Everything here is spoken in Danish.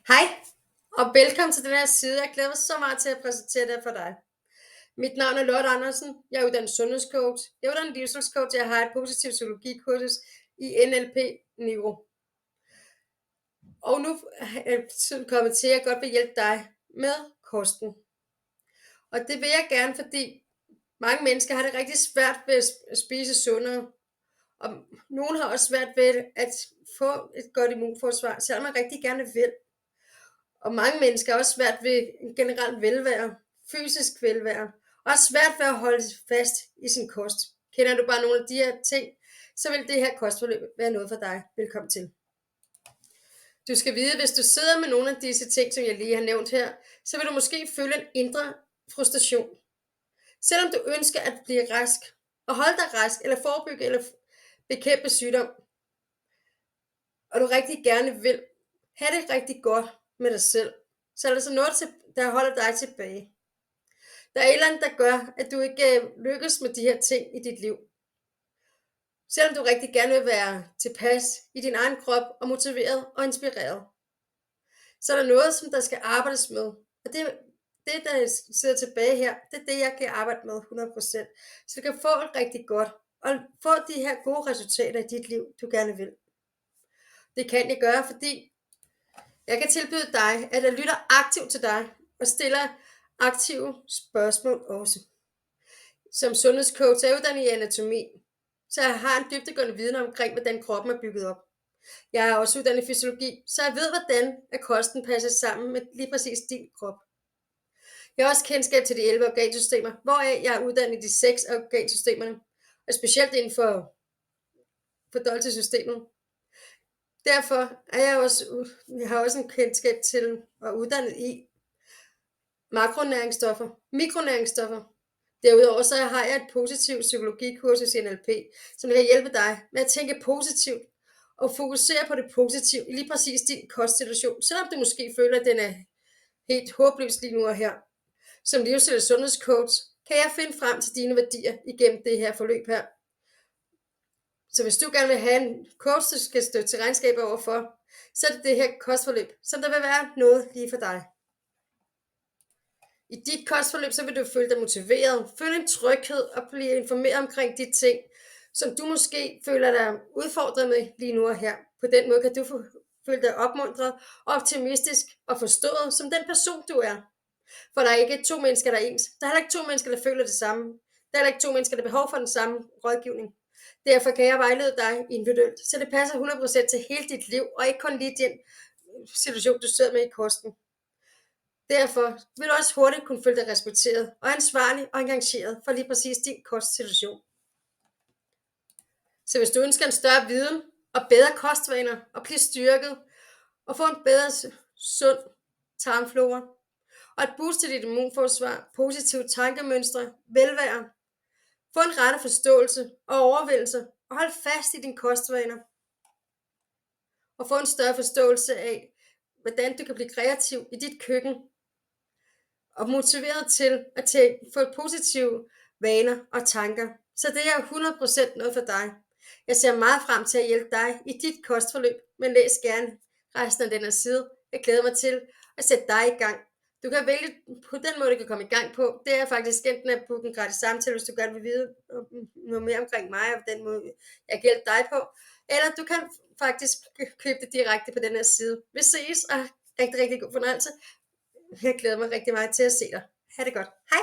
Hej, og velkommen til den her side. Jeg glæder mig så meget til at præsentere det for dig. Mit navn er Lotte Andersen. Jeg er uddannet sundhedscoach. Jeg er uddannet livsstilscoach. Jeg har et positiv psykologikursus i NLP-niveau. Og nu er tiden kommet til, at jeg godt vil hjælpe dig med kosten. Og det vil jeg gerne, fordi mange mennesker har det rigtig svært ved at spise sundere. Og nogle har også svært ved at få et godt immunforsvar, selvom man rigtig gerne vil. Og mange mennesker har også svært ved generelt velvære, fysisk velvære, og har svært ved at holde fast i sin kost. Kender du bare nogle af de her ting, så vil det her kostforløb være noget for dig. Velkommen til. Du skal vide, hvis du sidder med nogle af disse ting, som jeg lige har nævnt her, så vil du måske føle en indre frustration. Selvom du ønsker at blive rask, og holde dig rask, eller forebygge eller bekæmpe sygdom, og du rigtig gerne vil have det rigtig godt med dig selv, så er der så noget, der holder dig tilbage. Der er et eller andet, der gør, at du ikke lykkes med de her ting i dit liv. Selvom du rigtig gerne vil være tilpas i din egen krop og motiveret og inspireret, så er der noget, som der skal arbejdes med. Og det, der sidder tilbage her, det er det, jeg kan arbejde med 100%. Så du kan få det rigtig godt og få de her gode resultater i dit liv, du gerne vil. Det kan jeg gøre, fordi jeg kan tilbyde dig, at jeg lytter aktivt til dig og stiller aktive spørgsmål også. Som sundhedscoach er jeg uddannet i anatomi, så jeg har en dybdegående viden omkring, hvordan kroppen er bygget op. Jeg er også uddannet i fysiologi, så jeg ved, hvordan at kosten passer sammen med lige præcis din krop. Jeg har også kendskab til de 11 organsystemer, hvoraf jeg er uddannet i de 6 organsystemerne, og specielt inden for fordøjelsessystemet. Derfor er jeg har også en kendskab til og uddannet i makronæringsstoffer, mikronæringsstoffer. Derudover så har jeg et positivt psykologikursus i NLP, som kan hjælpe dig med at tænke positivt og fokusere på det positive i lige præcis din kostsituation, selvom du måske føler, at den er helt håbløs lige nu og her. Som livsstils sundhedscoach kan jeg finde frem til dine værdier igennem det her forløb her. Så hvis du gerne vil have en coach, du skal støtte til regnskab overfor, så er det det her kostforløb, som der vil være noget lige for dig. I dit kostforløb, så vil du føle dig motiveret, føle en tryghed og blive informeret omkring de ting, som du måske føler dig udfordret med lige nu og her. På den måde kan du føle dig opmuntret, optimistisk og forstået som den person, du er. For der er ikke to mennesker, der er ens. Der er heller ikke to mennesker, der føler det samme. Der er heller ikke to mennesker, der har behov for den samme rådgivning. Derfor kan jeg vejlede dig individuelt, så det passer 100% til hele dit liv, og ikke kun lige den situation, du sidder med i kosten. Derfor vil du også hurtigt kunne føle dig respekteret og ansvarlig og engageret for lige præcis din kostsituation. Så hvis du ønsker en større viden og bedre kostvaner og blive styrket og få en bedre sund tarmflora og et boost til dit immunforsvar, positive tankemønstre, velvære, få en rette forståelse og overvindelse og hold fast i dine kostvaner og få en større forståelse af, hvordan du kan blive kreativ i dit køkken og motiveret til at få positive vaner og tanker. Så det er 100% noget for dig. Jeg ser meget frem til at hjælpe dig i dit kostforløb, men læs gerne resten af den her side. Jeg glæder mig til at sætte dig i gang. Du kan vælge på den måde, du kan komme i gang på. Det er faktisk enten at booke en gratis samtale, hvis du gerne vil vide noget mere omkring mig, og den måde, jeg kan hjælpe dig på. Eller du kan faktisk købe det direkte på den her side. Vi ses, og rigtig, rigtig god fornøjelse. Jeg glæder mig rigtig meget til at se dig. Ha' det godt. Hej!